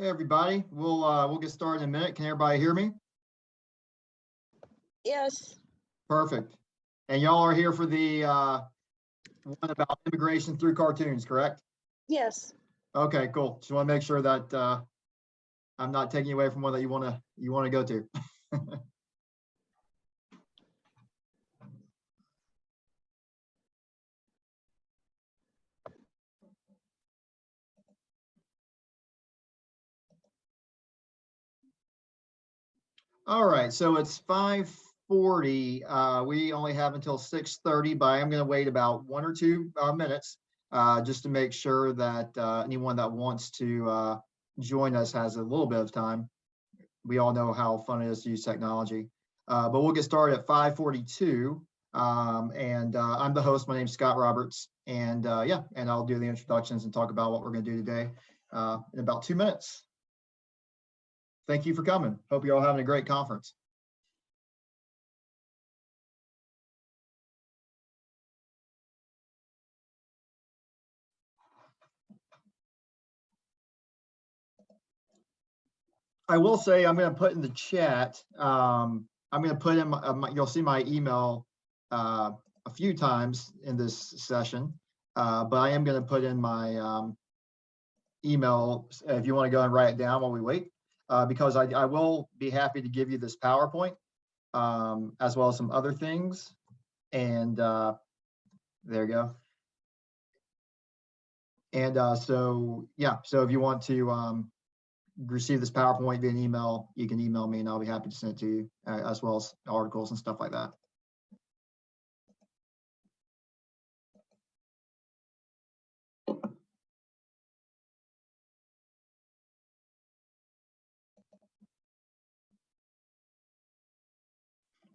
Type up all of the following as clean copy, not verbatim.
Hey everybody, we'll get started in a minute. Can everybody hear me? Yes. Perfect. And y'all are here for the one about immigration through cartoons, correct? Yes. Okay, cool. Just want to make sure that I'm not taking you away from one that you want to go to. All right, so it's 5:40. We only have until 6:30, but I'm going to wait about 1 or 2 minutes just to make sure that anyone that wants to join us has a little bit of time. We all know how fun it is to use technology, but we'll get started at 5:42. And I'm the host. My name's Scott Roberts, and and I'll do the introductions and talk about what we're going to do today in about 2 minutes. Thank you for coming. Hope you're all having a great conference. I will say I'm going to put in the chat. I'm going to put in you'll see my email a few times in this session, but I am going to put in my email if you want to go and write it down while we wait, because I will be happy to give you this PowerPoint as well as some other things. And there you go. And so if you want to receive this PowerPoint via an email, you can email me and I'll be happy to send it to you, as well as articles and stuff like that.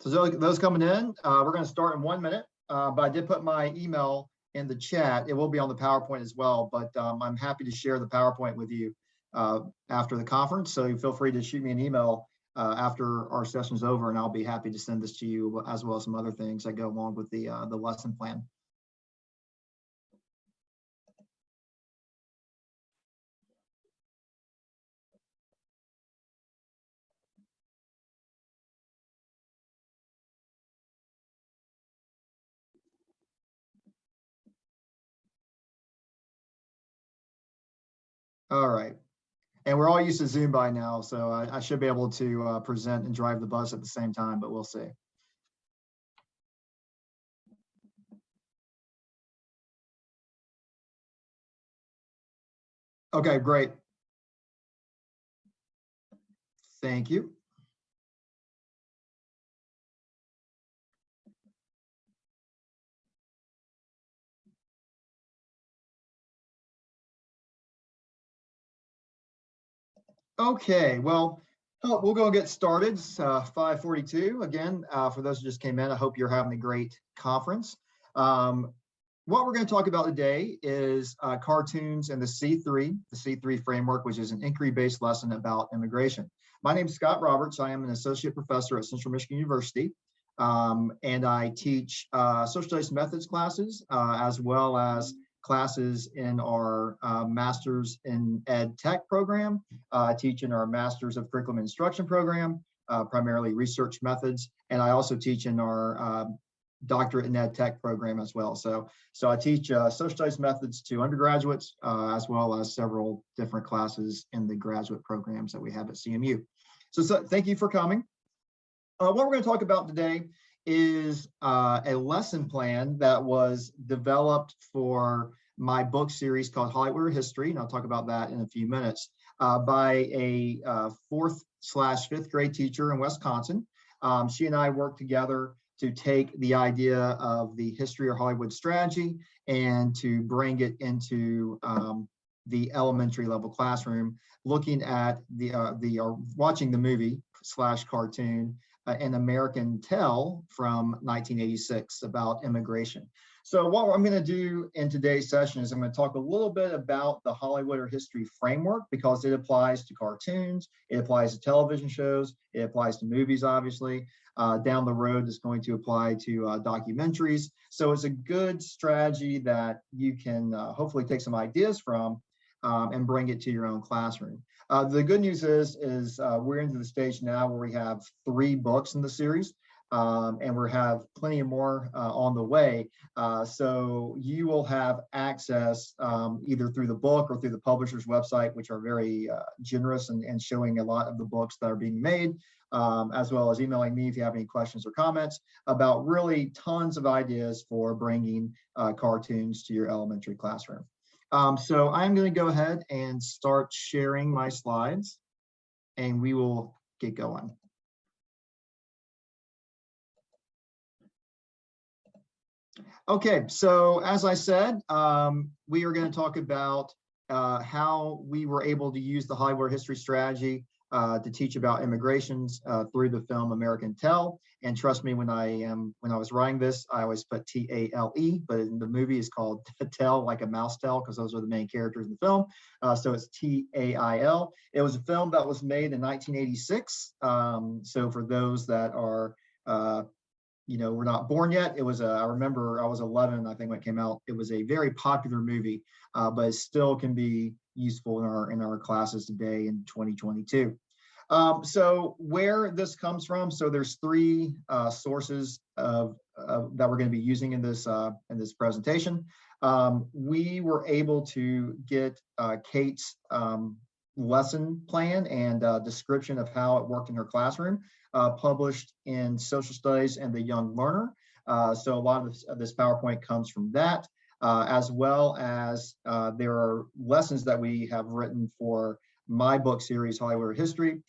So those coming in, we're going to start in 1 minute, but I did put my email in the chat. It will be on the PowerPoint as well, but I'm happy to share the PowerPoint with you after the conference. So feel free to shoot me an email after our session's over, and I'll be happy to send this to you, as well as some other things that go along with the lesson plan. All right. And we're all used to Zoom by now, so I should be able to present and drive the bus at the same time, but we'll see. Okay, great. Thank you. Okay, well, we'll go and get started. It's 5:42. Again, for those who just came in, I hope you're having a great conference. What we're going to talk about today is cartoons and the C3 framework, which is an inquiry-based lesson about immigration. My name is Scott Roberts. I am an associate professor at Central Michigan University, and I teach social studies methods classes, as well as classes in our Masters in Ed Tech program. I teach in our Masters of Curriculum Instruction program, primarily research methods, and I also teach in our Doctorate in Ed Tech program as well. So I teach social studies methods to undergraduates, as well as several different classes in the graduate programs that we have at CMU. So thank you for coming. What we're going to talk about today is a lesson plan that was developed for my book series called Hollywood History, and I'll talk about that in a few minutes, by a 4th/5th grade teacher in Wisconsin. She and I worked together to take the idea of the history of Hollywood strategy and to bring it into the elementary level classroom, looking at watching the movie / cartoon An American Tale from 1986 about immigration. So what I'm going to do in today's session is I'm going to talk a little bit about the Hollywood or history framework, because it applies to cartoons, it applies to television shows, it applies to movies, obviously. Down the road, it's going to apply to documentaries. So it's a good strategy that you can hopefully take some ideas from and bring it to your own classroom. The good news is we're into the stage now where we have 3 books in the series, and we have plenty of more on the way. So you will have access either through the book or through the publisher's website, which are very generous and showing a lot of the books that are being made, as well as emailing me if you have any questions or comments about really tons of ideas for bringing cartoons to your elementary classroom. So I'm going to go ahead and start sharing my slides, and we will get going. Okay, so as I said, we are going to talk about how we were able to use the Hollywood history strategy to teach about immigrations through the film American Tale. And trust me, when I was writing this, I always put T-A-L-E, but in the movie is called Tale, like a mouse tail, because those are the main characters in the film. So it's T-A-I-L. It was a film that was made in 1986. So for those that are were not born yet, it was I remember I was 11, I think, when it came out. It was a very popular movie, but it still can be useful in our classes today in 2022. So where this comes from, so there's 3 sources that we're going to be using in this presentation. We were able to get Kate's lesson plan and description of how it worked in her classroom, published in Social Studies and the Young Learner. So a lot of this PowerPoint comes from that, as well as there are lessons that we have written for my book series, Hollywood History.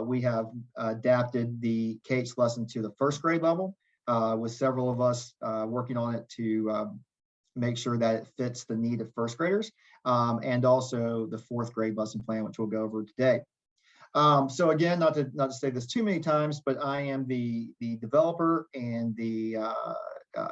We have adapted the Kate's lesson to the 1st grade level, with several of us working on it to make sure that it fits the need of 1st graders, and also the 4th grade lesson plan, which we'll go over today. So again, not to say this too many times, but I am the developer and the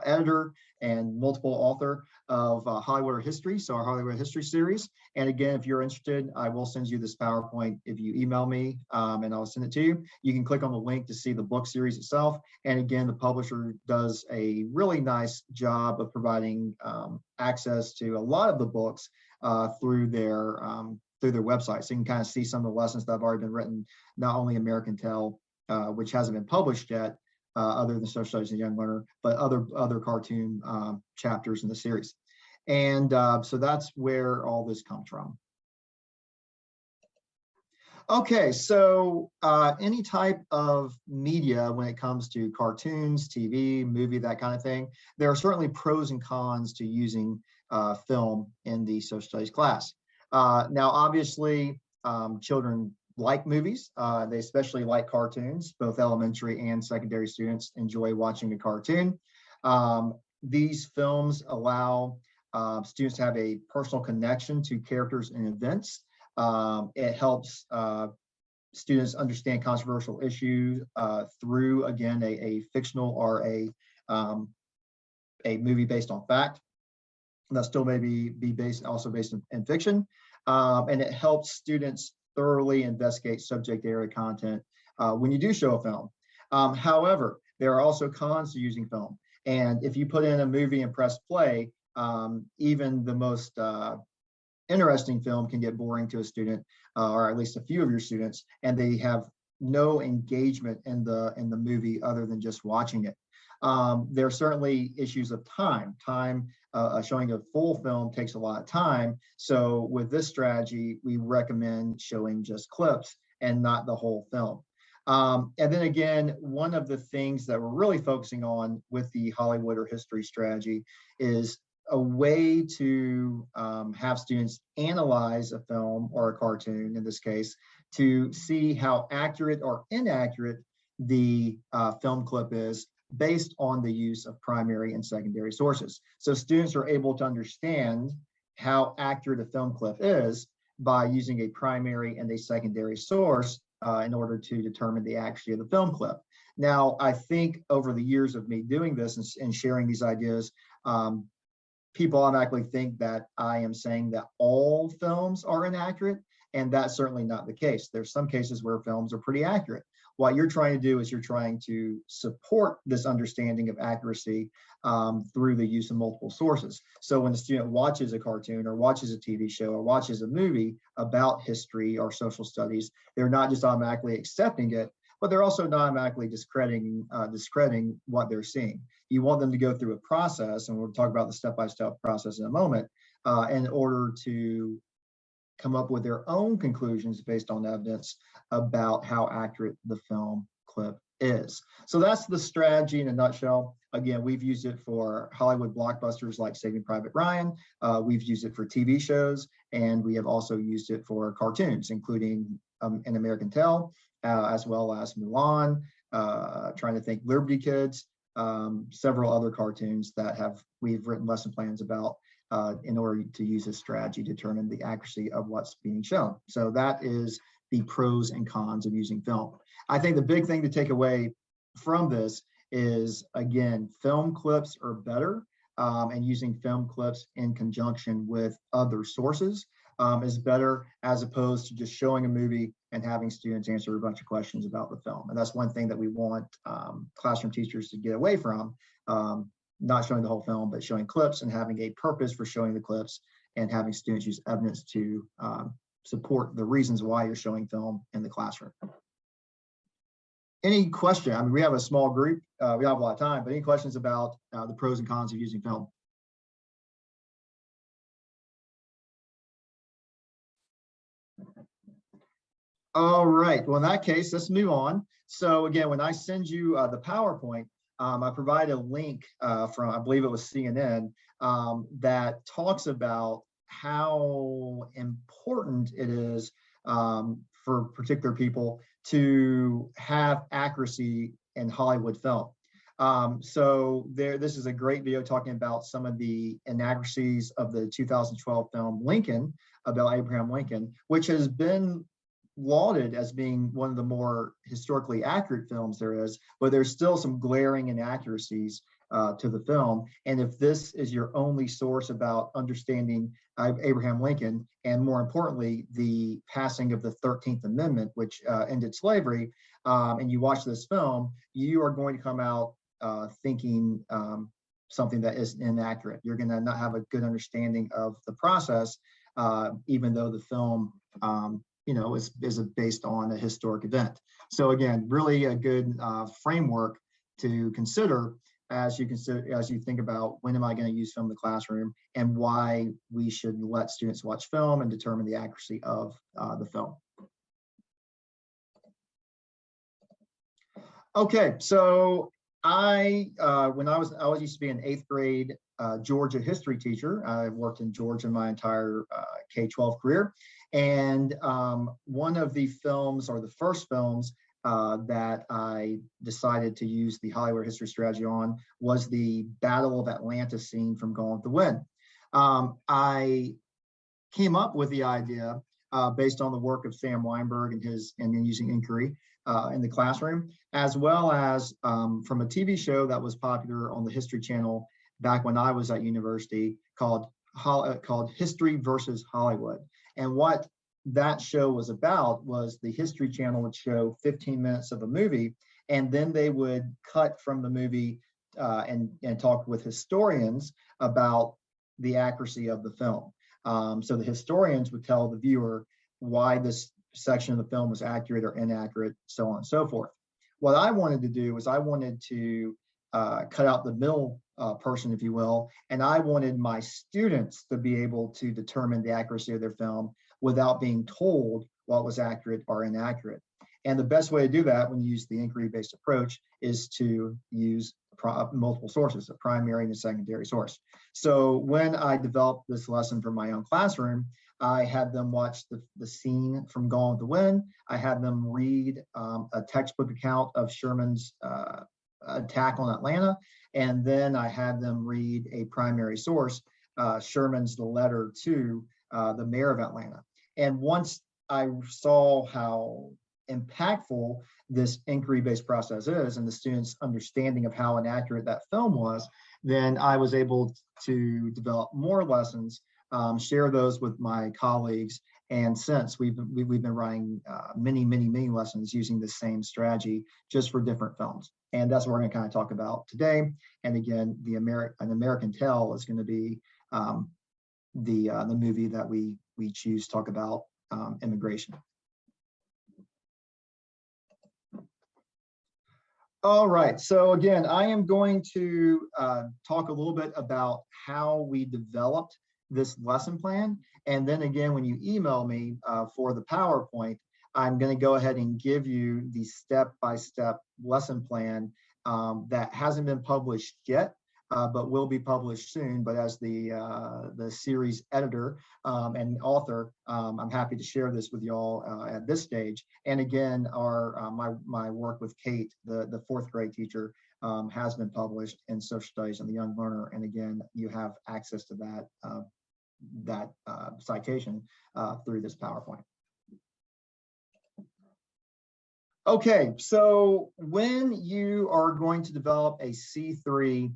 editor and multiple author of Hollywood History, so our Hollywood History series. And again, if you're interested, I will send you this PowerPoint if you email me, and I'll send it to you. You can click on the link to see the book series itself. And again, the publisher does a really nice job of providing access to a lot of the books through their website. So you can kind of see some of the lessons that have already been written, not only American Tale, which hasn't been published yet, other than Social Studies and Young Learner, but other cartoon chapters in the series. And so that's where all this comes from. Okay, so any type of media when it comes to cartoons, TV, movie, that kind of thing, there are certainly pros and cons to using film in the social studies class. Now, obviously, children like movies. They especially like cartoons. Both elementary and secondary students enjoy watching a cartoon. These films allow students to have a personal connection to characters and events. It helps students understand controversial issues through, again, a fictional or a movie based on fact. That still may be based in fiction. And it helps students thoroughly investigate subject area content when you do show a film. However, there are also cons to using film. And if you put in a movie and press play, even the most interesting film can get boring to a student, or at least a few of your students, and they have no engagement in the movie other than just watching it. There are certainly issues of time. Showing a full film takes a lot of time. So with this strategy, we recommend showing just clips and not the whole film. And then again, one of the things that we're really focusing on with the Hollywood or history strategy is a way to have students analyze a film or a cartoon, in this case, to see how accurate or inaccurate the film clip is based on the use of primary and secondary sources. So students are able to understand how accurate a film clip is by using a primary and a secondary source in order to determine the accuracy of the film clip. Now, I think over the years of me doing this and sharing these ideas, people automatically think that I am saying that all films are inaccurate. And that's certainly not the case. There's some cases where films are pretty accurate. What you're trying to do is you're trying to support this understanding of accuracy through the use of multiple sources. So when a student watches a cartoon or watches a TV show or watches a movie about history or social studies, they're not just automatically accepting it, but they're also not automatically discrediting what they're seeing. You want them to go through a process, and we'll talk about the step-by-step process in a moment, in order to come up with their own conclusions based on evidence about how accurate the film clip is. So that's the strategy in a nutshell. Again, we've used it for Hollywood blockbusters like Saving Private Ryan. We've used it for TV shows, and we have also used it for cartoons, including An American Tail, as well as Mulan, trying to think Liberty Kids, several other cartoons that we've written lesson plans about in order to use this strategy to determine the accuracy of what's being shown. So that is the pros and cons of using film. I think the big thing to take away from this is, again, film clips are better, and using film clips in conjunction with other sources is better, as opposed to just showing a movie and having students answer a bunch of questions about the film. And that's one thing that we want classroom teachers to get away from, not showing the whole film, but showing clips and having a purpose for showing the clips, and having students use evidence to support the reasons why you're showing film in the classroom. Any question? I mean, we have a small group, we don't have a lot of time, but any questions about the pros and cons of using film? All right, well, in that case, let's move on. So again, when I send you the PowerPoint, I provide a link from, I believe it was CNN, that talks about how important it is for particular people to have accuracy in Hollywood film. So this is a great video talking about some of the inaccuracies of the 2012 film Lincoln, about Abraham Lincoln, which has been lauded as being one of the more historically accurate films there is, but there's still some glaring inaccuracies to the film. And if this is your only source about understanding Abraham Lincoln, and more importantly, the passing of the 13th Amendment, which ended slavery, and you watch this film, you are going to come out thinking something that is inaccurate. You're going to not have a good understanding of the process, even though the film is based on a historic event. So again, really a good framework to consider as you think about, when am I going to use film in the classroom, and why we should let students watch film and determine the accuracy of the film. Okay, so I used to be an 8th grade Georgia history teacher. I worked in Georgia my entire K-12 career. And one of the films, or the first films that I decided to use the Hollywood history strategy on, was the Battle of Atlanta scene from Gone with the Wind. I came up with the idea based on the work of Sam Weinberg and then using inquiry in the classroom, as well as from a TV show that was popular on the History Channel back when I was at university, called History versus Hollywood. And what that show was about was the History Channel would show 15 minutes of a movie, and then they would cut from the movie and talk with historians about the accuracy of the film. So the historians would tell the viewer why this section of the film was accurate or inaccurate, so on and so forth. What I wanted to do was I wanted to cut out the middle person, if you will, and I wanted my students to be able to determine the accuracy of their film without being told what was accurate or inaccurate. And the best way to do that, when you use the inquiry-based approach, is to use multiple sources, a primary and a secondary source. So when I developed this lesson for my own classroom, I had them watch the scene from Gone with the Wind. I had them read a textbook account of Sherman's attack on Atlanta. And then I had them read a primary source, Sherman's letter to the mayor of Atlanta. And once I saw how impactful this inquiry-based process is, and the students' understanding of how inaccurate that film was, then I was able to develop more lessons, share those with my colleagues, And since we've been writing many lessons using the same strategy, just for different films. And that's what we're going to kind of talk about today. And again, An American Tale is going to be the movie that we choose to talk about immigration. All right, so again, I am going to talk a little bit about how we developed this lesson plan. And then again, when you email me for the PowerPoint, I'm going to go ahead and give you the step-by-step lesson plan that hasn't been published yet, but will be published soon. But as the series editor and author, I'm happy to share this with y'all at this stage. And again, my work with Kate, the fourth grade teacher, has been published in Social Studies and the Young Learner. And again, you have access to that citation through this PowerPoint. Okay, so when you are going to develop a C3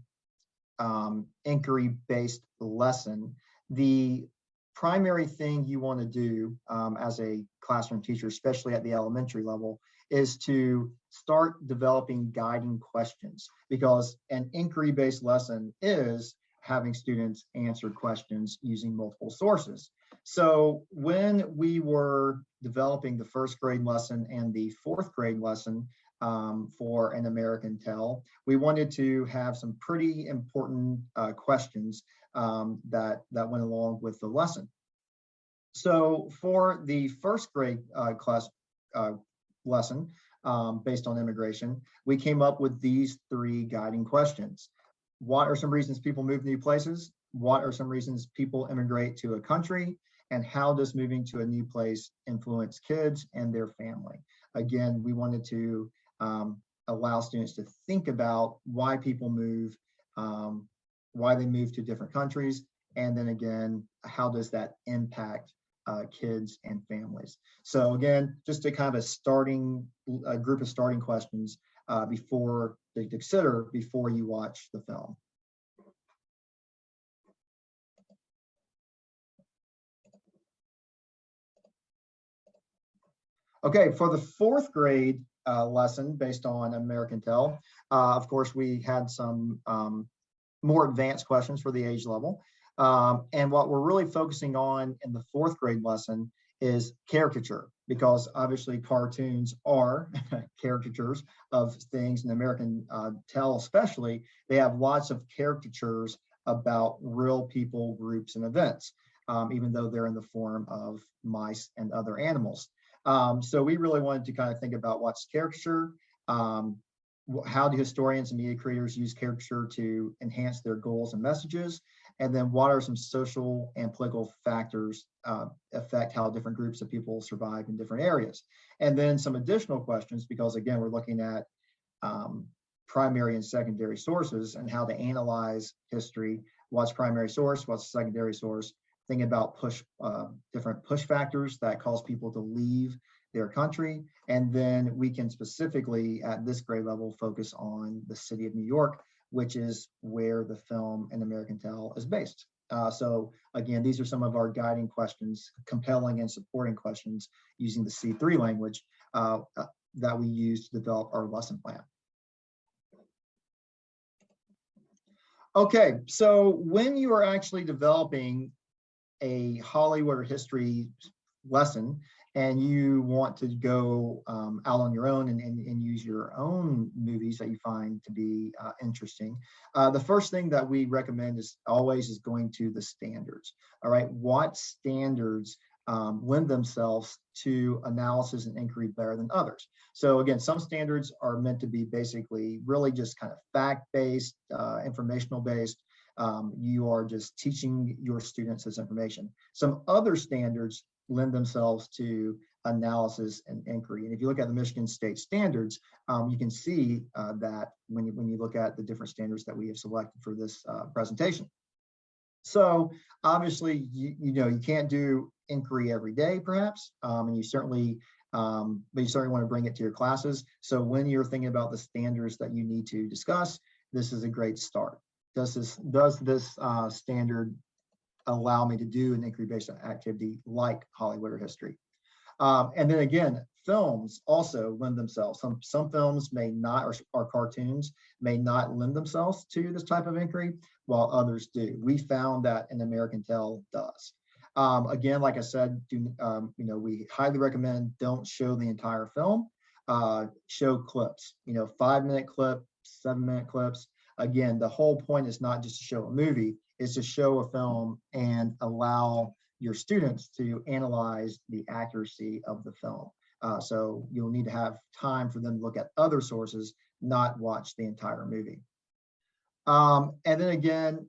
inquiry-based lesson, the primary thing you want to do as a classroom teacher, especially at the elementary level, is to start developing guiding questions, because an inquiry-based lesson is having students answer questions using multiple sources. So when we were developing the first grade lesson and the fourth grade lesson for An American Tale, we wanted to have some pretty important questions that went along with the lesson. So for the first grade class lesson based on immigration, we came up with these three guiding questions. What are some reasons people move to new places? What are some reasons people immigrate to a country? And how does moving to a new place influence kids and their family? Again, we wanted to allow students to think about why people move, why they move to different countries, and then again, how does that impact kids and families? So again, just a kind of a group of starting questions to consider before you watch the film. Okay, for the fourth grade lesson based on American Tale, of course, we had some more advanced questions for the age level. And what we're really focusing on in the fourth grade lesson is caricature, because obviously cartoons are caricatures of things. In American Tale especially, they have lots of caricatures about real people, groups, and events, even though they're in the form of mice and other animals. So we really wanted to kind of think about what's caricature, how do historians and media creators use caricature to enhance their goals and messages, and then what are some social and political factors affect how different groups of people survive in different areas. And then some additional questions, because again, we're looking at primary and secondary sources and how to analyze history. What's primary source, what's secondary source, thinking about different push factors that cause people to leave their country. And then we can specifically at this grade level focus on the city of New York, which is where the film An American Tale is based. So again, these are some of our guiding questions, compelling and supporting questions using the C3 language that we use to develop our lesson plan. Okay, so when you are actually developing a Hollywood or history lesson and you want to go out on your own and use your own movies that you find to be interesting, the first thing that we recommend is always going to the standards. All right, what standards lend themselves to analysis and inquiry better than others? So again, some standards are meant to be basically really just kind of fact-based, informational-based. You are just teaching your students this information. Some other standards lend themselves to analysis and inquiry. And if you look at the Michigan State standards, you can see that when you look at the different standards that we have selected for this presentation. So obviously, you can't do inquiry every day, perhaps, and you certainly want to bring it to your classes. So when you're thinking about the standards that you need to discuss, this is a great start. Does this standard allow me to do an inquiry-based activity like Hollywood or history. And then again, films also lend themselves. Some films may not, or cartoons may not lend themselves to this type of inquiry, while others do. We found that an American Tale does. Again, like I said, we highly recommend don't show the entire film. Show clips, 5-minute clip, 7-minute clips. Again, the whole point is not just to show a movie, it's to show a film and allow your students to analyze the accuracy of the film. So you'll need to have time for them to look at other sources, not watch the entire movie. And then again,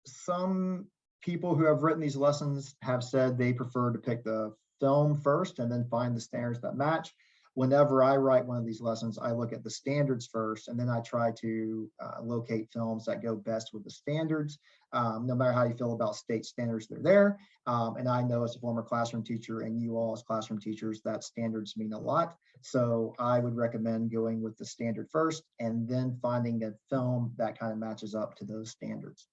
some people who have written these lessons have said they prefer to pick the film first and then find the standards that match. Whenever I write one of these lessons, I look at the standards first, and then I try to locate films that go best with the standards. No matter how you feel about state standards, they're there. And I know as a former classroom teacher, and you all as classroom teachers, that standards mean a lot. So I would recommend going with the standard first, and then finding a film that kind of matches up to those standards.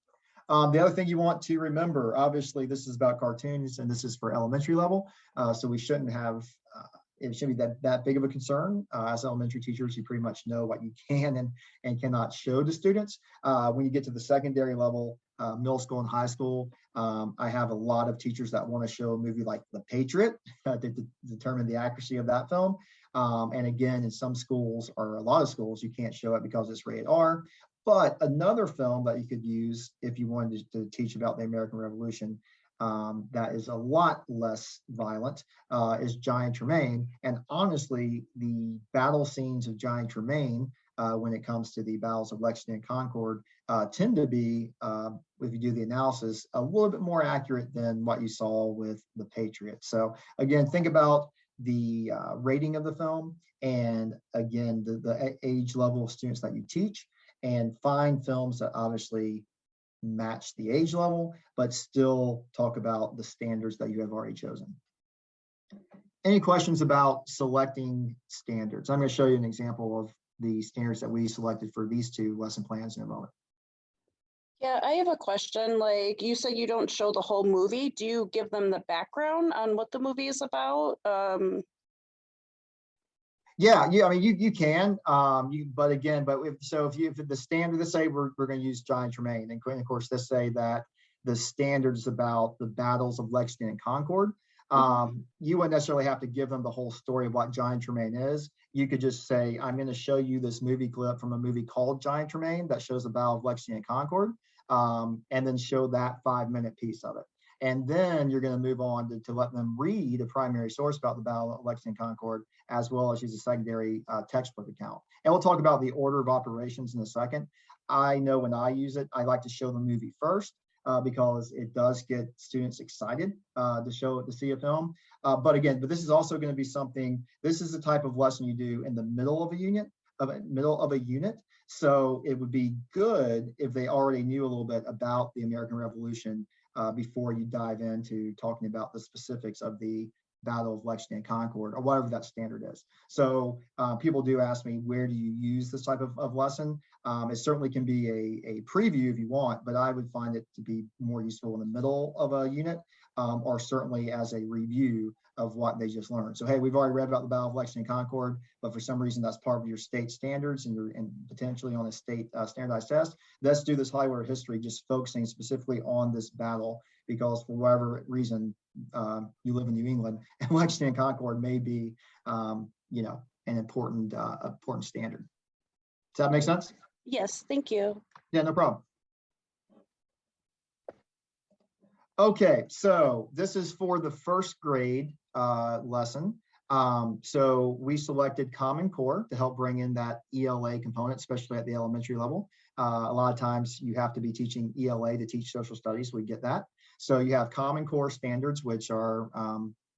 The other thing you want to remember, obviously, this is about cartoons, and this is for elementary level. So we shouldn't have it shouldn't be that big of a concern. As elementary teachers, you pretty much know what you can and cannot show to students. When you get to the secondary level, middle school and high school, I have a lot of teachers that want to show a movie like The Patriot to determine the accuracy of that film. And again, in some schools, or a lot of schools, you can't show it because it's rated R. But another film that you could use if you wanted to teach about the American Revolution that is a lot less violent is Giant Tremaine. And honestly, the battle scenes of Giant Tremaine, when it comes to the battles of Lexington and Concord, tend to be, if you do the analysis, a little bit more accurate than what you saw with The Patriot. So again, think about the rating of the film, and again, the age level of students that you teach, and find films that obviously match the age level, but still talk about the standards that you have already chosen. Any questions about selecting standards? I'm going to show you an example of the standards that we selected for these two lesson plans in a moment. Yeah, I have a question. Like you said, you don't show the whole movie. Do you give them the background on what the movie is about? Yeah, I mean, you can, but again, if the standard, let's say we're going to use Giant Tremaine, and of course, let's say that the standard is about the battles of Lexington and Concord. You wouldn't necessarily have to give them the whole story of what Giant Tremaine is. You could just say, I'm going to show you this movie clip from a movie called Giant Tremaine that shows the Battle of Lexington and Concord, and then show that 5-minute piece of it. And then you're going to move on to let them read a primary source about the Battle of Lexington and Concord, as well as use a secondary textbook account. And we'll talk about the order of operations in a second. I know when I use it, I like to show the movie first because it does get students excited to see a film. But this is also going to be something, this is the type of lesson you do in the middle of a unit. So it would be good if they already knew a little bit about the American Revolution before you dive into talking about the specifics of the Battle of Lexington and Concord, or whatever that standard is. So people do ask me, where do you use this type of lesson? It certainly can be a preview if you want, but I would find it to be more useful in the middle of a unit, or certainly as a review of what they just learned. So, hey, we've already read about the Battle of Lexington and Concord, but for some reason that's part of your state standards and you're potentially on a state standardized test. Let's do this Hollywood history, just focusing specifically on this battle, because for whatever reason, you live in New England, and Lexington and Concord may be, an important standard. Does that make sense? Yes, thank you. Yeah, no problem. Okay, so this is for the first grade lesson. So we selected Common Core to help bring in that ELA component, especially at the elementary level. A lot of times you have to be teaching ELA to teach social studies. We get that. So you have Common Core standards, which are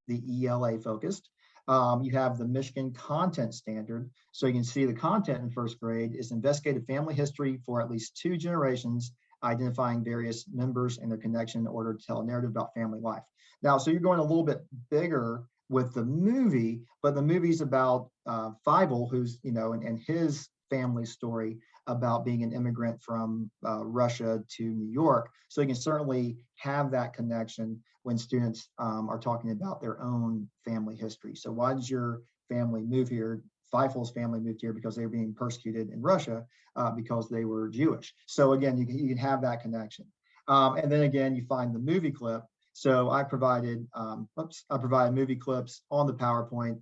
the ELA focused. You have the Michigan Content Standard. So you can see the content in first grade is investigative family history for at least 2 generations, identifying various members and their connection in order to tell a narrative about family life. Now, so you're going a little bit bigger with the movie, but the movie's about Fievel, who's, and his family story about being an immigrant from Russia to New York. So you can certainly have that connection when students are talking about their own family history. So why did your family move here? Feifel's family moved here because they were being persecuted in Russia because they were Jewish. So again, you can have that connection. And then again, you find the movie clip. So I provided movie clips on the PowerPoint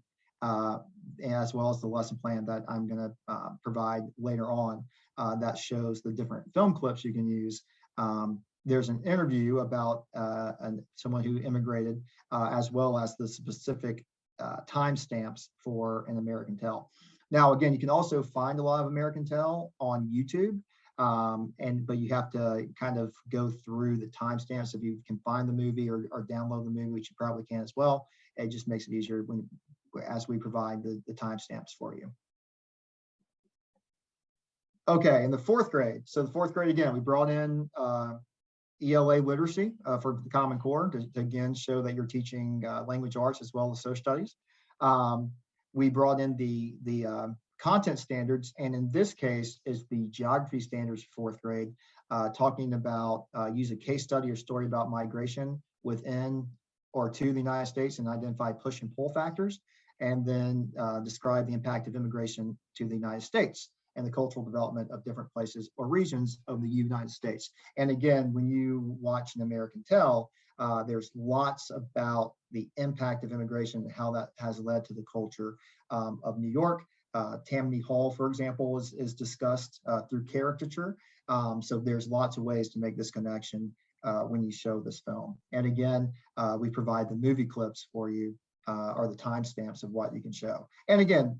as well as the lesson plan that I'm going to provide later on that shows the different film clips you can use. There's an interview about someone who immigrated as well as the specific timestamps for an American Tale. Now, again, you can also find a lot of American Tale on YouTube, but you have to kind of go through the timestamps. If you can find the movie or download the movie, which you probably can as well, it just makes it easier as we provide the timestamps for you. Okay, in the fourth grade. So the fourth grade, again, we brought in ELA literacy for the Common Core to again show that you're teaching language arts as well as social studies. We brought in the content standards, and in this case is the geography standards for fourth grade, talking about use a case study or story about migration within or to the United States and identify push and pull factors, and then describe the impact of immigration to the United States and the cultural development of different places or regions of the United States. And again, when you watch an American Tale, there's lots about the impact of immigration and how that has led to the culture of New York. Tammany Hall, for example, is discussed through caricature. So there's lots of ways to make this connection when you show this film. And again, we provide the movie clips for you or the timestamps of what you can show. And again,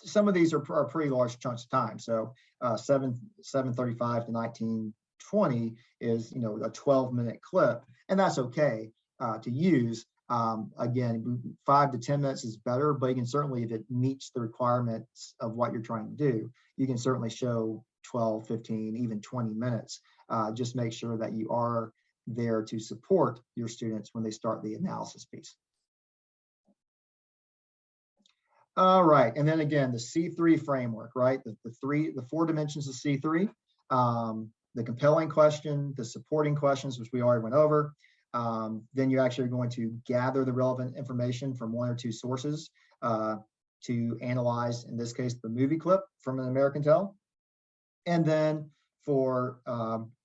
some of these are pretty large chunks of time. So 7:35 to 1920 is, a 12-minute clip, and that's okay to use. Again, 5 to 10 minutes is better, but you can certainly, if it meets the requirements of what you're trying to do, you can certainly show 12, 15, even 20 minutes. Just make sure that you are there to support your students when they start the analysis piece. All right, and then again, the C3 framework, right? The 4 dimensions of C3, the compelling question, the supporting questions, which we already went over. Then you're actually going to gather the relevant information from 1 or 2 sources to analyze, in this case, the movie clip from an American Tale. And then for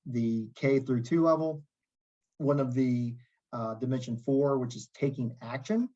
the K through 2 level, one of the dimension 4, which is taking action,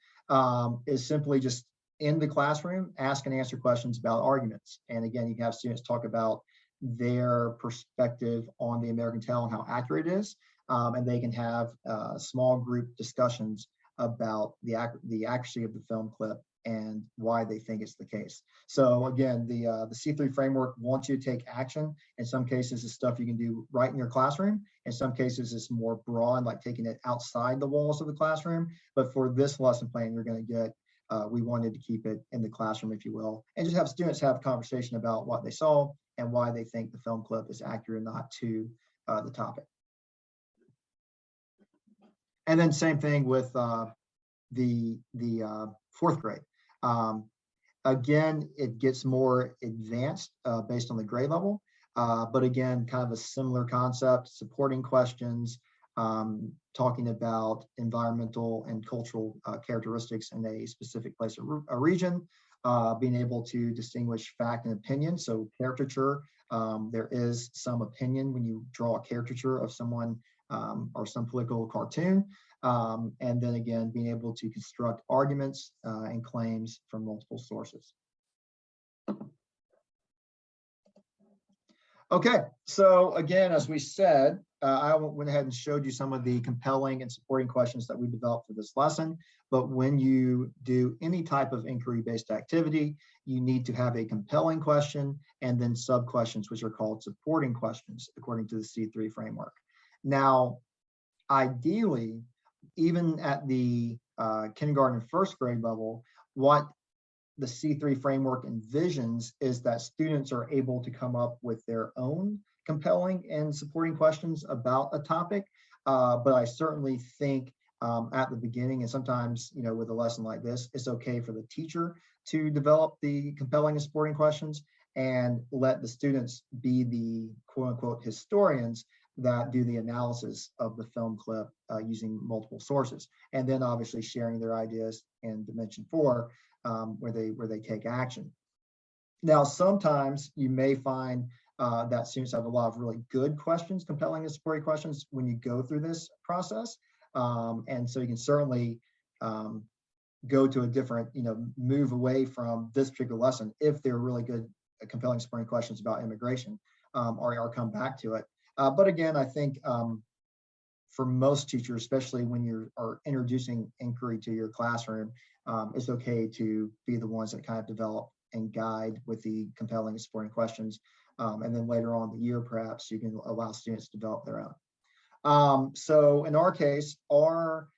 is simply just in the classroom, ask and answer questions about arguments. And again, you can have students talk about their perspective on the American Tale and how accurate it is. And they can have small group discussions about the accuracy of the film clip and why they think it's the case. So again, the C3 framework wants you to take action. In some cases, it's stuff you can do right in your classroom. In some cases, it's more broad, like taking it outside the walls of the classroom. But for this lesson plan, you're going to get, we wanted to keep it in the classroom, if you will, and just have students have a conversation about what they saw and why they think the film clip is accurate or not to the topic. And then same thing with the fourth grade. Again, it gets more advanced based on the grade level, but again, kind of a similar concept, supporting questions, talking about environmental and cultural characteristics in a specific place or a region, being able to distinguish fact and opinion. So caricature, there is some opinion when you draw a caricature of someone or some political cartoon. And then again, being able to construct arguments and claims from multiple sources. Okay, so again, as we said, I went ahead and showed you some of the compelling and supporting questions that we developed for this lesson. But when you do any type of inquiry-based activity, you need to have a compelling question and then sub-questions, which are called supporting questions, according to the C3 framework. Now, ideally, even at the kindergarten and first grade level, what the C3 framework envisions is that students are able to come up with their own compelling and supporting questions about a topic. But I certainly think at the beginning, and sometimes, with a lesson like this, it's okay for the teacher to develop the compelling and supporting questions. and let the students be the quote unquote historians that do the analysis of the film clip using multiple sources. And then obviously sharing their ideas in dimension 4 where they take action. Now, sometimes you may find that students have a lot of really good questions, compelling and supporting questions when you go through this process. And so you can certainly go to a different, move away from this particular lesson if they're really good, compelling, supporting questions about immigration, or come back to it. But again, I think for most teachers, especially when you are introducing inquiry to your classroom, it's okay to be the ones that kind of develop and guide with the compelling and supporting questions. And then later on in the year, perhaps you can allow students to develop their own. So in our case, our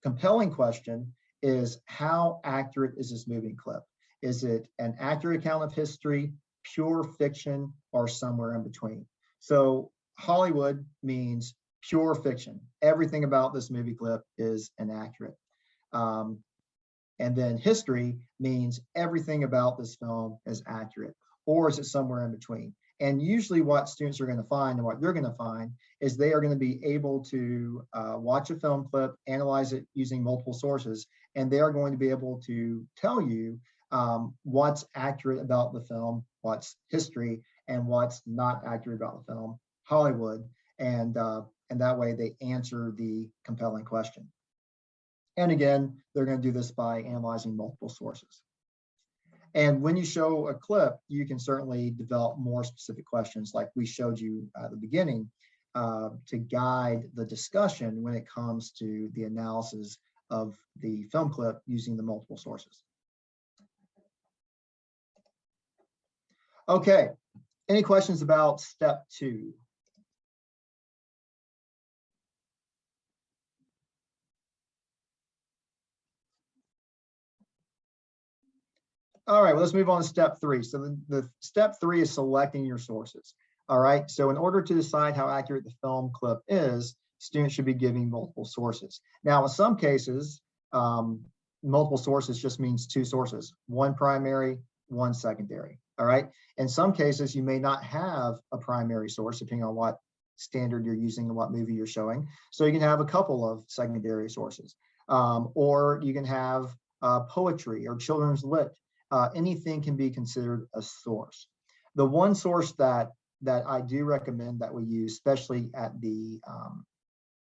compelling question is, how accurate is this movie clip? Is it an accurate account of history, pure fiction, or somewhere in between? So Hollywood means pure fiction. Everything about this movie clip is inaccurate. And then history means everything about this film is accurate, or is it somewhere in between? And usually what students are going to find, and what you're going to find, is they are going to be able to watch a film clip, analyze it using multiple sources, and they are going to be able to tell you what's accurate about the film, what's history, and what's not accurate about the film, Hollywood. And that way they answer the compelling question. And again, they're going to do this by analyzing multiple sources. And when you show a clip, you can certainly develop more specific questions like we showed you at the beginning to guide the discussion when it comes to the analysis of the film clip using the multiple sources. Okay, any questions about step 2? All right, well, let's move on to step 3. So the step 3 is selecting your sources. All right, so in order to decide how accurate the film clip is, students should be giving multiple sources. Now, in some cases, multiple sources just means 2 sources, one primary, one secondary. All right, in some cases, you may not have a primary source depending on what standard you're using and what movie you're showing. So you can have a couple of secondary sources, or you can have poetry or children's lit. Anything can be considered a source. The one source that I do recommend that we use, especially at the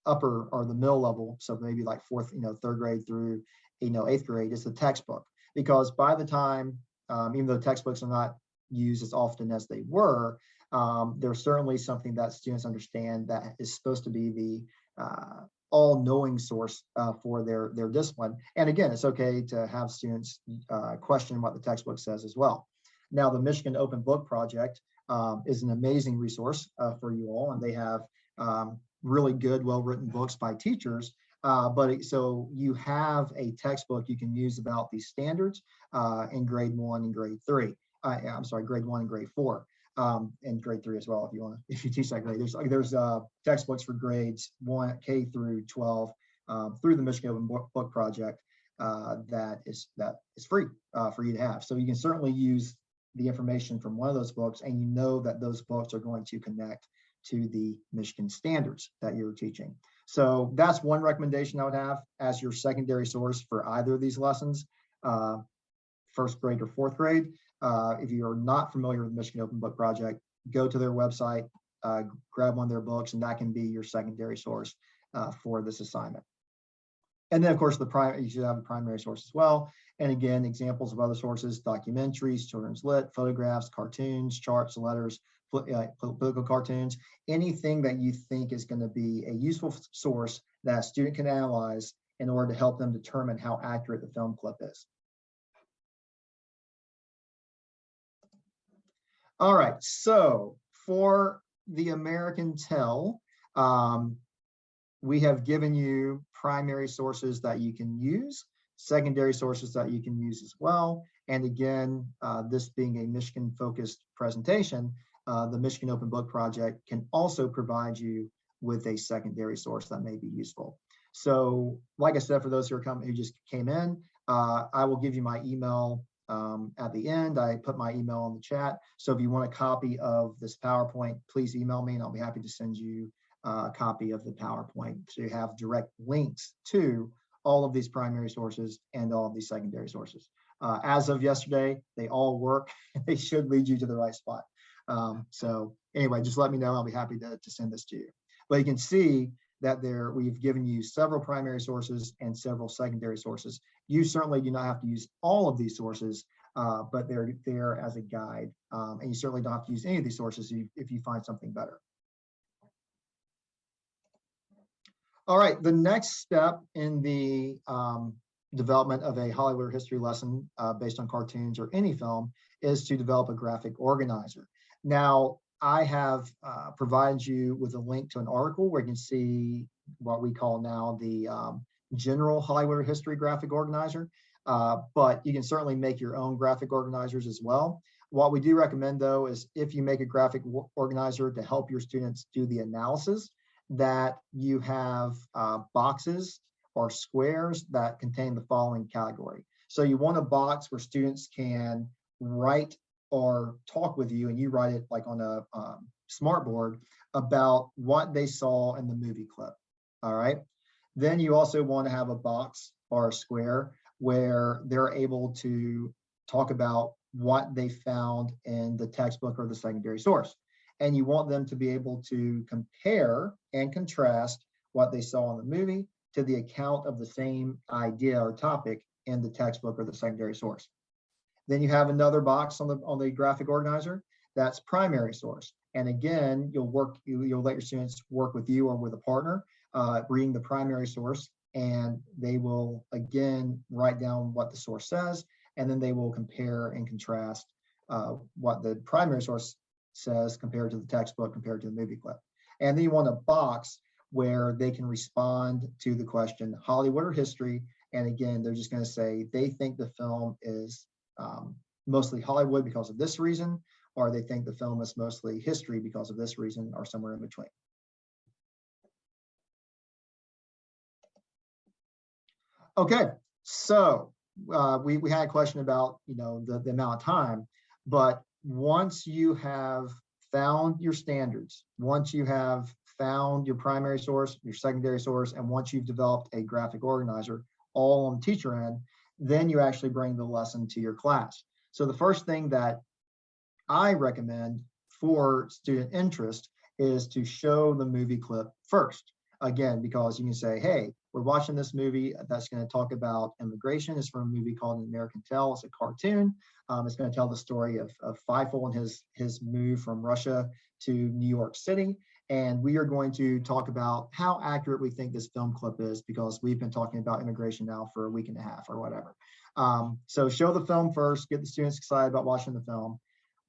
upper or the middle level, so maybe like 4th, 3rd grade through 8th grade, is the textbook. Because by the time, even though textbooks are not used as often as they were, there's certainly something that students understand that is supposed to be the all-knowing source for their discipline. And again, it's okay to have students question what the textbook says as well. Now, the Michigan Open Book Project is an amazing resource for you all, and they have really good, well-written books by teachers. So you have a textbook you can use about these standards in grade 1 and grade 3. I'm sorry, grade 1 and grade 4. And grade 3 as well, if you teach that grade. There's textbooks for grades 1 K through 12 through the Michigan Open Book Project that is free for you to have. So you can certainly use the information from one of those books, and you know that those books are going to connect to the Michigan standards that you're teaching. So that's one recommendation I would have as your secondary source for either of these lessons, 1st grade or 4th grade. If you're not familiar with the Michigan Open Book Project, go to their website, grab one of their books, and that can be your secondary source for this assignment. And then, of course, you should have a primary source as well. And again, examples of other sources: documentaries, children's lit, photographs, cartoons, charts, letters, political cartoons, anything that you think is going to be a useful source that a student can analyze in order to help them determine how accurate the film clip is. All right, so for the American Tell, we have given you primary sources that you can use, secondary sources that you can use as well. And again, this being a Michigan-focused presentation, the Michigan Open Book Project can also provide you with a secondary source that may be useful. So like I said, for those who just came in, I will give you my email at the end. I put my email in the chat. So if you want a copy of this PowerPoint, please email me and I'll be happy to send you a copy of the PowerPoint. So you have direct links to all of these primary sources and all of these secondary sources. As of yesterday, they all work. They should lead you to the right spot. So anyway, just let me know. I'll be happy to send this to you. But you can see that we've given you several primary sources and several secondary sources. You certainly do not have to use all of these sources, but they're there as a guide. And you certainly don't have to use any of these sources if you find something better. All right, the next step in the development of a Hollywood history lesson based on cartoons or any film is to develop a graphic organizer. Now, I have provided you with a link to an article where you can see what we call now the general Hollywood history graphic organizer, but you can certainly make your own graphic organizers as well. What we do recommend, though, is if you make a graphic organizer to help your students do the analysis, that you have boxes or squares that contain the following category. So you want a box where students can write or talk with you, and you write it like on a smart board about what they saw in the movie clip. All right. Then you also want to have a box or a square where they're able to talk about what they found in the textbook or the secondary source. And you want them to be able to compare and contrast what they saw in the movie to the account of the same idea or topic in the textbook or the secondary source. Then you have another box on the graphic organizer that's primary source. And again, you'll let your students work with you or with a partner, reading the primary source, and they will again write down what the source says, and then they will compare and contrast what the primary source says compared to the textbook, compared to the movie clip. And then you want a box where they can respond to the question, Hollywood or history. And again, they're just going to say they think the film is mostly Hollywood because of this reason, or they think the film is mostly history because of this reason, or somewhere in between. Okay, so we had a question about the amount of time, but once you have found your standards, once you have found your primary source, your secondary source, and once you've developed a graphic organizer, all on the teacher end, then you actually bring the lesson to your class. So the first thing that I recommend for student interest is to show the movie clip first. Again, because you can say, hey, we're watching this movie that's going to talk about immigration. It's from a movie called An American Tale. It's a cartoon. It's going to tell the story of Feifel and his move from Russia to New York City. And we are going to talk about how accurate we think this film clip is, because we've been talking about immigration now for a week and a half or whatever. So show the film first, get the students excited about watching the film,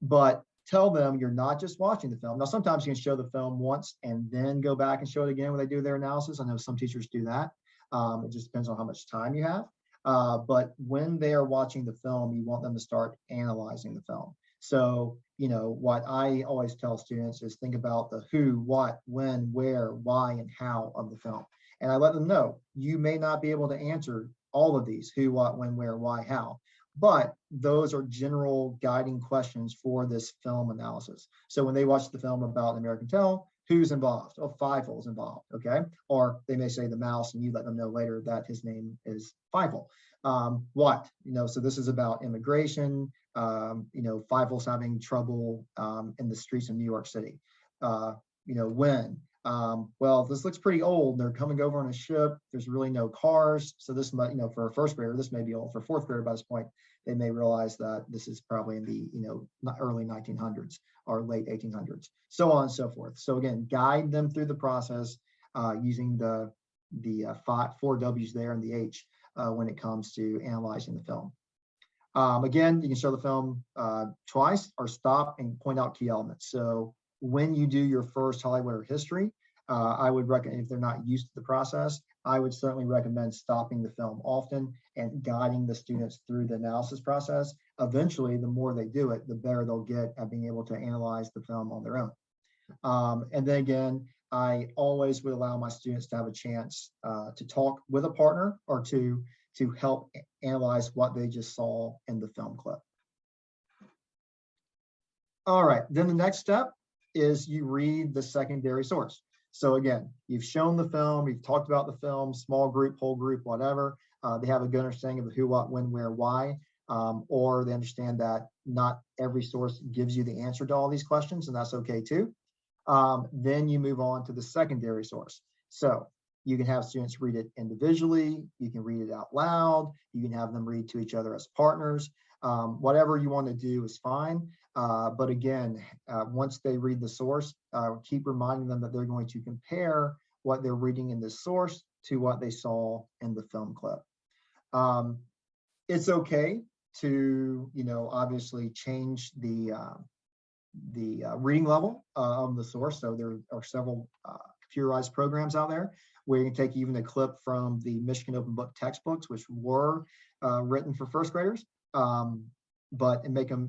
but tell them you're not just watching the film. Now, sometimes you can show the film once and then go back and show it again when they do their analysis. I know some teachers do that. It just depends on how much time you have. But when they are watching the film, you want them to start analyzing the film. So, what I always tell students is think about the who, what, when, where, why, and how of the film. And I let them know you may not be able to answer all of these, who, what, when, where, why, how. But those are general guiding questions for this film analysis. So when they watch the film about American Tale, who's involved? Oh, Feifel's involved, okay? Or they may say the mouse, and you let them know later that his name is Feifel. What? So this is about immigration. Feifel's having trouble in the streets of New York City. When? Well, this looks pretty old. They're coming over on a ship. There's really no cars. So this might, for a first grader, this may be old. For fourth grader, by this point, they may realize that this is probably in the, early 1900s or late 1800s, so on and so forth. So again, guide them through the process using the 4 W's there and the H when it comes to analyzing the film. Again, you can show the film twice or stop and point out key elements. So when you do your first Hollywood or history, I would recommend, if they're not used to the process, I would certainly recommend stopping the film often and guiding the students through the analysis process. Eventually, the more they do it, the better they'll get at being able to analyze the film on their own. And then again, I always would allow my students to have a chance to talk with a partner or to to help analyze what they just saw in the film clip. All right, then the next step is you read the secondary source. So again, you've shown the film, you've talked about the film, small group, whole group, whatever. They have a good understanding of the who, what, when, where, why, or they understand that not every source gives you the answer to all these questions, and that's okay too. Then you move on to the secondary source. So you can have students read it individually, you can read it out loud, you can have them read to each other as partners. Whatever you want to do is fine. But again, once they read the source, keep reminding them that they're going to compare what they're reading in this source to what they saw in the film clip. It's okay to, obviously change the reading level of the source. So there are several computerized programs out there where you can take even a clip from the Michigan Open Book textbooks, which were written for first graders, but and make them,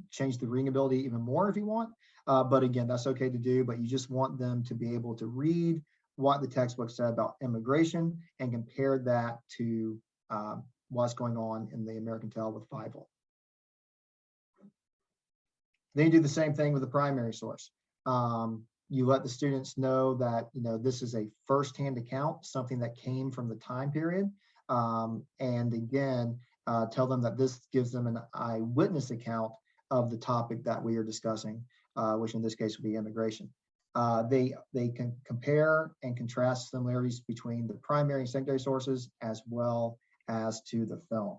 change the reading ability even more if you want. But again, that's okay to do, but you just want them to be able to read what the textbook said about immigration and compare that to what's going on in the American Tale with Fievel. Then you do the same thing with the primary source. You let the students know that, this is a firsthand account, something that came from the time period. And again, tell them that this gives them an eyewitness account of the topic that we are discussing, which in this case would be immigration. They can compare and contrast similarities between the primary and secondary sources as well as to the film.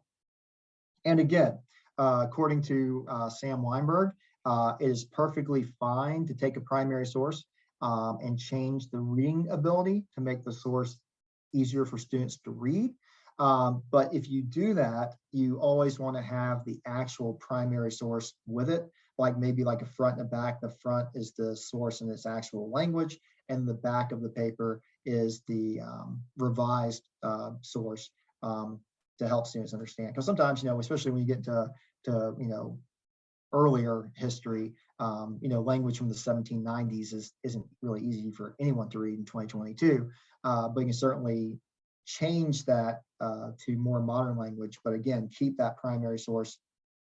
And again, according to Sam Weinberg, it is perfectly fine to take a primary source and change the reading ability to make the source easier for students to read. But if you do that, you always want to have the actual primary source with it, maybe like a front and a back. The front is the source in its actual language, and the back of the paper is the revised source to help students understand. Because sometimes, especially when you get to earlier history, language from the 1790s isn't really easy for anyone to read in 2022, but you can certainly change that to more modern language, but again, keep that primary source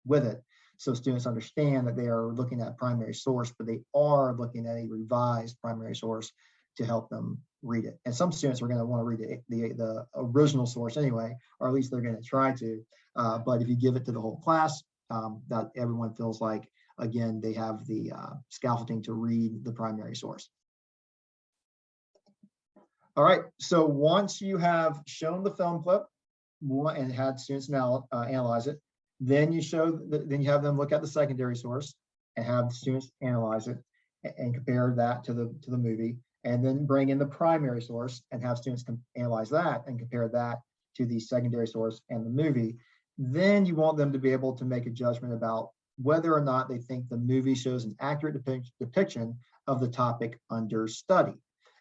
with it so students understand that they are looking at primary source, but they are looking at a revised primary source to help them read it. And some students are going to want to read the original source anyway, or at least they're going to try to. But if you give it to the whole class, that everyone feels like, again, they have the scaffolding to read the primary source. All right, so once you have shown the film clip and had students now analyze it, then you have them look at the secondary source and have students analyze it and compare that to the movie, and then bring in the primary source and have students analyze that and compare that to the secondary source and the movie. Then you want them to be able to make a judgment about whether or not they think the movie shows an accurate depiction of the topic under study.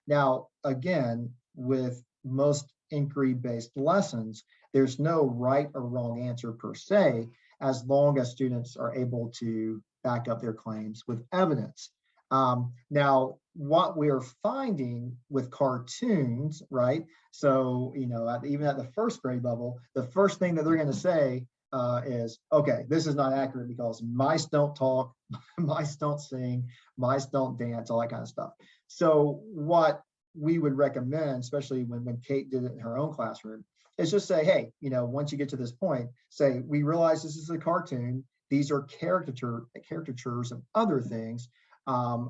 Now, again, with most inquiry-based lessons, there's no right or wrong answer per se, as long as students are able to back up their claims with evidence. Now, what we're finding with cartoons, right? So, even at the first grade level, the first thing that they're going to say is, okay, this is not accurate because mice don't talk, mice don't sing, mice don't dance, all that kind of stuff. So what we would recommend, especially when Kate did it in her own classroom, is just say, hey, once you get to this point, say, we realize this is a cartoon. These are caricatures of other things.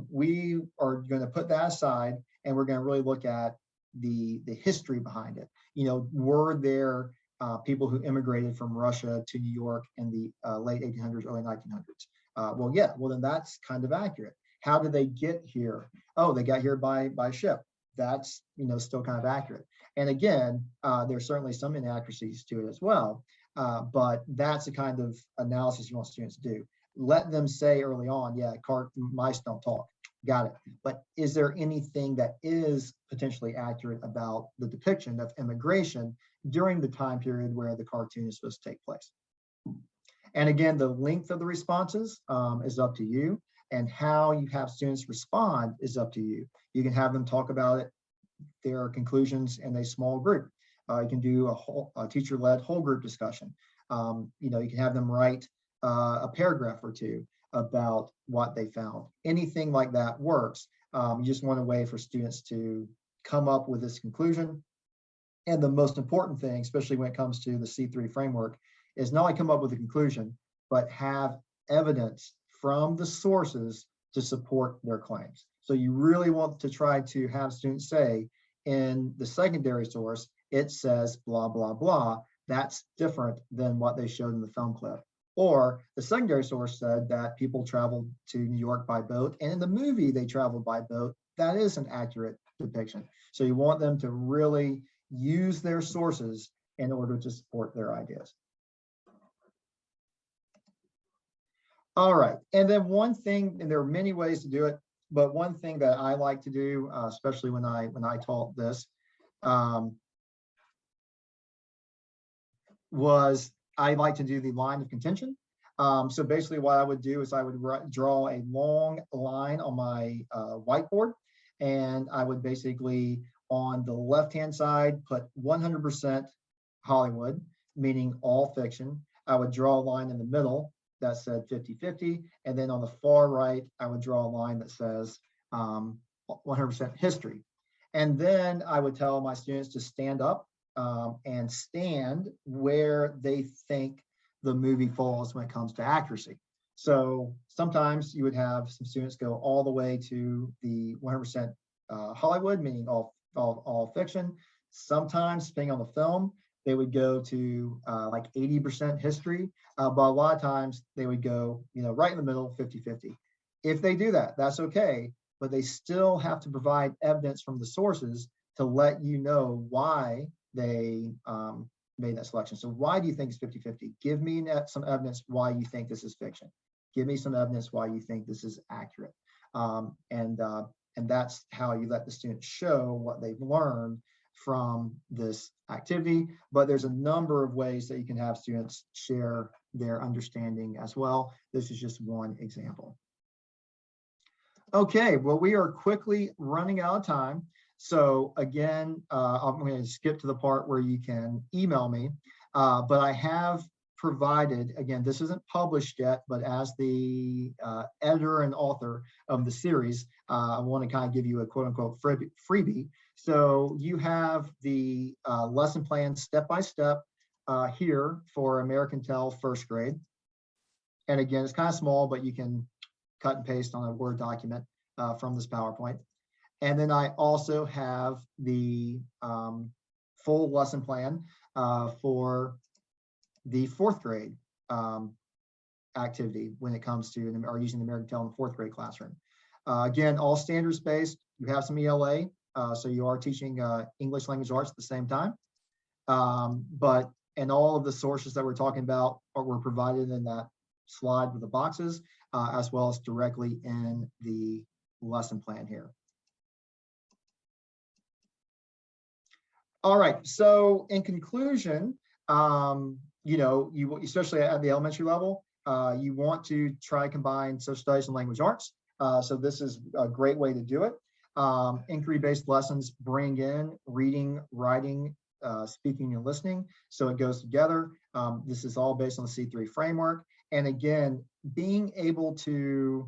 We are going to put that aside, and we're going to really look at the history behind it. Were there people who immigrated from Russia to New York in the late 1800s, early 1900s? Well, yeah. Well, then that's kind of accurate. How did they get here? Oh, they got here by ship. That's still kind of accurate. And again, there's certainly some inaccuracies to it as well. But that's the kind of analysis you want students to do. Let them say early on, yeah, mice don't talk. Got it. But is there anything that is potentially accurate about the depiction of immigration during the time period where the cartoon is supposed to take place? And again, the length of the responses is up to you, and how you have students respond is up to you. You can have them talk about it, their conclusions in a small group. You can do a teacher-led whole group discussion. You know, you can have them write a paragraph or two about what they found. Anything like that works. You just want a way for students to come up with this conclusion. And the most important thing, especially when it comes to the C3 framework, is not only come up with a conclusion, but have evidence from the sources to support their claims. So you really want to try to have students say, in the secondary source, it says blah, blah, blah. That's different than what they showed in the film clip. Or the secondary source said that people traveled to New York by boat, and in the movie they traveled by boat. That is an accurate depiction. So you want them to really use their sources in order to support their ideas. All right, and then one thing, and there are many ways to do it, but one thing that I like to do, especially when I taught this, was I like to do the line of contention. So basically what I would do is I would draw a long line on my whiteboard, and I would basically, on the left-hand side, put 100% Hollywood, meaning all fiction. I would draw a line in the middle that said 50-50, and then on the far right, I would draw a line that says 100% history. And then I would tell my students to stand up and stand where they think the movie falls when it comes to accuracy. So sometimes you would have some students go all the way to the 100% Hollywood, meaning all fiction. Sometimes, depending on the film, they would go to like 80% history, but a lot of times they would go, you know, right in the middle, 50-50. If they do that, that's okay, but they still have to provide evidence from the sources to let you know why they made that selection. So why do you think it's 50-50? Give me some evidence why you think this is fiction. Give me some evidence why you think this is accurate. And that's how you let the students show what they've learned from this activity. But there's a number of ways that you can have students share their understanding as well. This is just one example. Okay, well, we are quickly running out of time. So again, I'm going to skip to the part where you can email me, but I have provided, again, this isn't published yet, but as the editor and author of the series, I want to kind of give you a quote unquote freebie. So you have the lesson plan step-by-step here for American Tell first grade. And again, it's kind of small, but you can cut and paste on a Word document from this PowerPoint. And then I also have the full lesson plan for the fourth grade activity when it comes to using the American Tell in the fourth grade classroom. Again, all standards based. You have some ELA, so you are teaching English language arts at the same time. And all of the sources that we're talking about were provided in that slide with the boxes, as well as directly in the lesson plan here. All right, so in conclusion, you know, especially at the elementary level, you want to try to combine social studies and language arts. So this is a great way to do it. Inquiry-based lessons bring in reading, writing, speaking, and listening. So it goes together. This is all based on the C3 framework. And again, being able to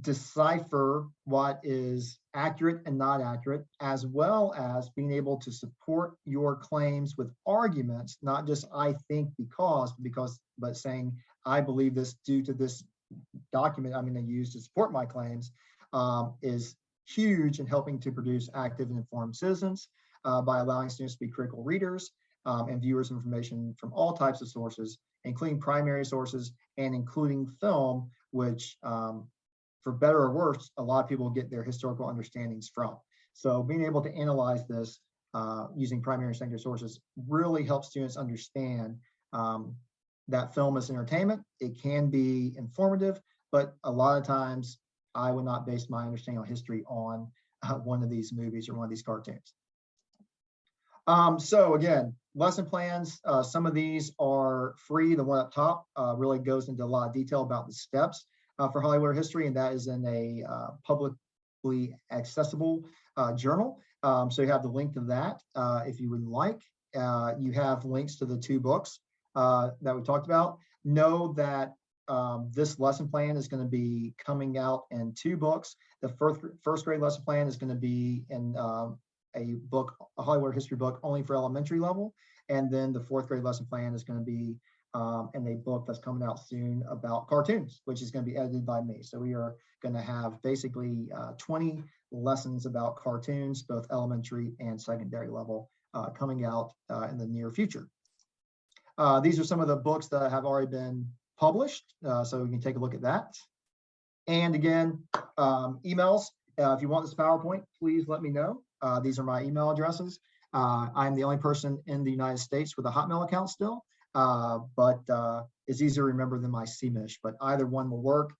decipher what is accurate and not accurate, as well as being able to support your claims with arguments, not just I think but saying I believe this due to this document I'm going to use to support my claims, is huge in helping to produce active and informed citizens by allowing students to be critical readers and viewers of information from all types of sources, including primary sources and including film, which for better or worse, a lot of people get their historical understandings from. So being able to analyze this using primary and secondary sources really helps students understand that film is entertainment. It can be informative, but a lot of times I would not base my understanding of history on one of these movies or one of these cartoons. So again, lesson plans, some of these are free. The one up top really goes into a lot of detail about the steps for Hollywood history, and that is in a publicly accessible journal. So you have the link to that if you would like. You have links to the 2 books that we talked about. Know that this lesson plan is going to be coming out in 2 books. The first grade lesson plan is going to be in a book, a Hollywood history book only for elementary level. And then the 4th grade lesson plan is going to be in a book that's coming out soon about cartoons, which is going to be edited by me. So we are going to have basically 20 lessons about cartoons, both elementary and secondary level, coming out in the near future. These are some of the books that have already been published, so you can take a look at that. And again, emails. If you want this PowerPoint, please let me know. These are my email addresses. I'm the only person in the United States with a Hotmail account still, but it's easier to remember than my CMISH, but either one will work.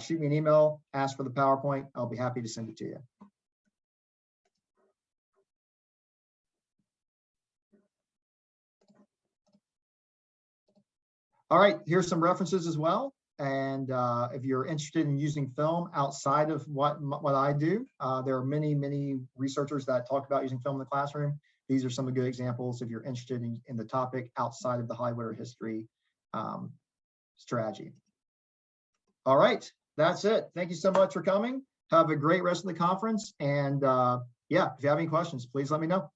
Shoot me an email, ask for the PowerPoint. I'll be happy to send it to you. All right, here's some references as well. And if you're interested in using film outside of what I do, there are many researchers that talk about using film in the classroom. These are some of the good examples if you're interested in the topic outside of the Hollywood history strategy. All right, that's it. Thank you so much for coming. Have a great rest of the conference. And yeah, if you have any questions, please let me know.